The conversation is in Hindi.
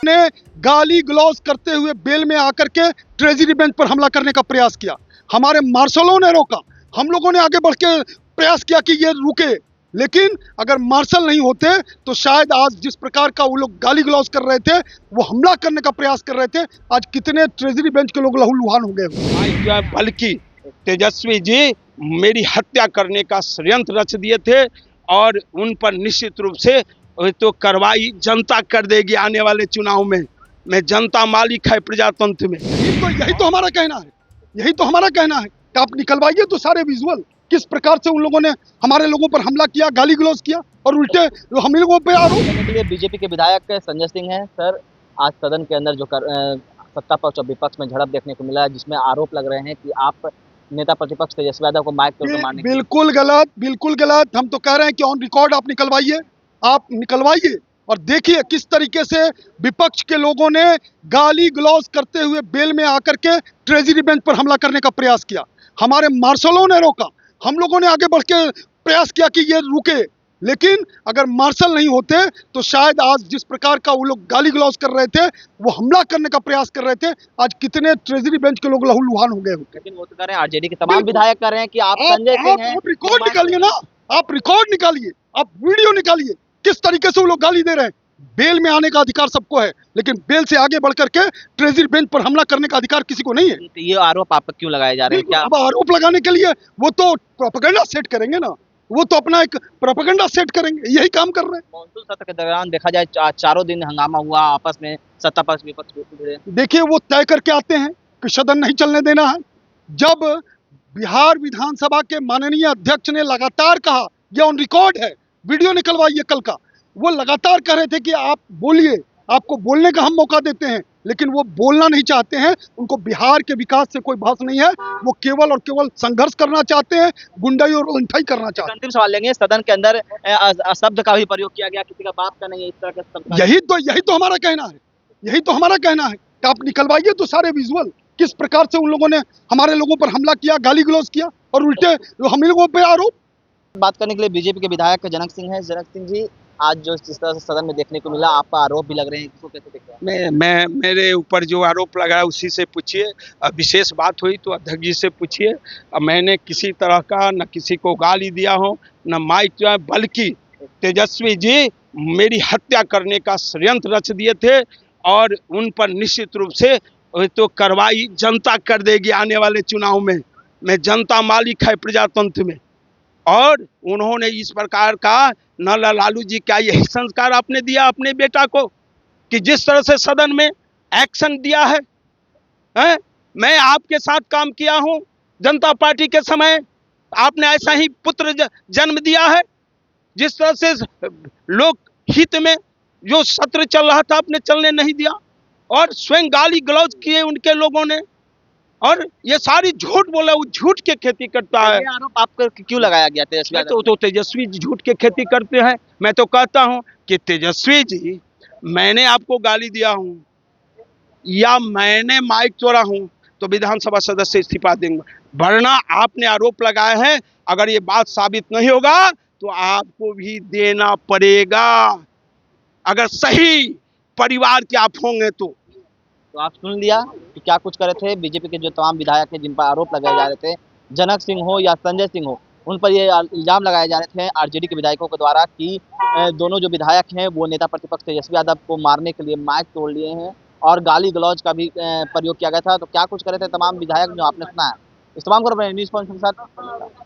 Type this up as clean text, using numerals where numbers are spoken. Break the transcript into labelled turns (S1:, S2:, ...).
S1: ने गाली गलौज करते हुए बेल में आकर के ट्रेजरी बेंच पर हमला करने का प्रयास किया। हमारे मार्शलों ने रोका, हम लोगों ने आगे बढ़ के प्रयास किया कि ये रुके, लेकिन अगर मार्शल नहीं होते तो शायद आज जिस प्रकार का वो लोग गाली गलौज कर रहे थे, वो हमला करने का प्रयास कर रहे थे, आज कितने ट्रेजरी बेंच के लोग लहूलुहान हो गए।
S2: बल्कि तेजस्वी जी मेरी हत्या करने का षड्यंत्र रच दिए थे और उन पर निश्चित रूप से तो कार्रवाई जनता कर देगी आने वाले चुनाव में। मैं जनता मालिक है प्रजातंत्र में।
S1: यही तो हमारा कहना है, यही तो हमारा कहना है कि आप निकलवाइए तो सारे विजुअल, किस प्रकार से उन लोगों ने हमारे लोगों पर हमला किया, गाली गलौज किया और उल्टे हम लोगों पे आरोप।
S3: बीजेपी के विधायक संजय सिंह हैं। सर, आज सदन के अंदर जो सत्ता पक्ष और विपक्ष में झड़प देखने को मिला है, जिसमें आरोप लग रहे हैं कि आप नेता प्रतिपक्ष तेजस्वी यादव को माइक तोड़ मारने।
S1: बिल्कुल गलत, बिल्कुल गलत। हम तो कह रहे हैं कि ऑन रिकॉर्ड आप निकलवाइए, आप निकलवाइए और देखिए किस तरीके से विपक्ष के लोगों ने गाली गलौज करते हुए बेल में आकर के ट्रेजरी बेंच पर हमला करने का प्रयास किया। हमारे मार्शलों ने रोका, हम लोगों ने आगे बढ़ के प्रयास किया कि ये रुके, लेकिन अगर मार्शल नहीं होते तो शायद आज जिस प्रकार का वो लोग गाली गलौज कर रहे थे, वो हमला करने का प्रयास कर रहे थे, आज कितने ट्रेजरी बेंच के लोग लहूलुहान हो गए होते।
S3: लेकिन वो तो कह रहे हैं, आरजेडी के तमाम विधायक कर रहे हैं कि आप संजय सिंह हैं।
S1: आप रिकॉर्ड निकालिए ना, आप रिकॉर्ड निकालिए, आप वीडियो निकालिए, किस तरीके से वो लोग गाली दे रहे हैं। बेल में आने का अधिकार सबको है, लेकिन बेल से आगे बढ़ करके ट्रेजरी बेंच पर हमला करने का अधिकार किसी को नहीं है।
S3: तो ये आरोप आप पर क्यों लगाए जा रहे हैं? क्या
S1: अब आरोप लगाने के लिए वो तो प्रोपेगेंडा सेट करेंगे ना, वो तो अपना एक प्रोपेगेंडा सेट करेंगे, यही काम कर रहे हैं।
S3: मॉनसून सत्र के दौरान देखा जाए चारों दिन हंगामा हुआ आपस में, सत्ता पक्ष विपक्ष।
S1: देखिए वो तय करके आते हैं कि सदन नहीं चलने देना है। जब बिहार विधानसभा के माननीय अध्यक्ष ने लगातार कहा, यह ऑन रिकॉर्ड है, वीडियो निकलवाइए कल का, वो लगातार कह रहे थे कि आप बोलिए, आपको बोलने का हम मौका देते हैं, लेकिन वो बोलना नहीं चाहते हैं। उनको बिहार के विकास से कोई बहस नहीं है, वो केवल और केवल संघर्ष करना चाहते हैं, गुंडाई और लंठाई करना चाहते हैं।
S3: अंतिम सवाल लेंगे, सदन के अंदर शब्द का भी प्रयोग किया गया, किसी का बात का नहीं है, इस तरह का शब्द।
S1: यही तो हमारा कहना है, यही तो हमारा कहना है कि आप निकलवाइए तो सारे विजुअल, किस प्रकार से उन लोगों ने हमारे लोगों पर हमला किया, गाली गलौज किया और उल्टे हम लोगों पे आरोप।
S3: बात करने के लिए बीजेपी के विधायक जनक सिंह हैं। जनक सिंह जी, आज जो जिस तरह से सदन में देखने को मिला, आप पर आरोप भी लग रहे हैं, इसको कैसे देखते हैं?
S2: मैं मेरे ऊपर जो आरोप लगा है उसी से पूछिए। विशेष बात हुई तो अध्यक्ष जी से पूछिए। मैंने किसी तरह का न किसी को गाली दिया हो, न माइक जो है, बल्कि तेजस्वी जी मेरी हत्या करने का षड्यंत्र रच दिए थे और उन पर निश्चित रूप से तो कार्रवाई जनता कर देगी आने वाले चुनाव में। मैं जनता मालिक है प्रजातंत्र में। और उन्होंने इस प्रकार का न लालू जी, क्या यही संस्कार आपने दिया अपने बेटा को कि जिस तरह से सदन में एक्शन दिया है, हैं? मैं आपके साथ काम किया हूं जनता पार्टी के समय, आपने ऐसा ही पुत्र जन्म दिया है। जिस तरह से लोक हित में जो सत्र चल रहा था आपने चलने नहीं दिया और स्वयं गाली गलौज किए उनके लोगों ने, और ये सारी झूठ बोला, वो झूठ के खेती करता है।
S3: ये आरोप आप पर क्यों लगाया गया तेजस्वी यादव?
S2: तो तेजस्वी जी झूठ के खेती करते हैं। मैं तो कहता हूं कि तेजस्वी जी, मैंने आपको गाली दिया हूं या मैंने माइक तोड़ा हूं तो विधानसभा सदस्य इस्तीफा देंगे, वरना आपने आरोप लगाए हैं। अगर ये बात साबित नहीं होगा तो आपको भी देना पड़ेगा, अगर सही परिवार के आप होंगे तो
S3: आप सुन लिया कि क्या कुछ करे थे। बीजेपी के जो तमाम विधायक हैं जिन पर आरोप लगाए जा रहे थे, जनक सिंह हो या संजय सिंह हो, उन पर ये इल्जाम लगाए जा रहे थे आरजेडी के विधायकों के द्वारा कि दोनों जो विधायक हैं वो नेता प्रतिपक्ष तेजस्वी यादव को मारने के लिए माइक तोड़ लिए हैं और गाली गलौज का भी प्रयोग किया गया था। तो क्या कुछ करे थे तमाम विधायक जो आपने सुना है, इस तमाम को न्यूज़ पॉइंट के साथ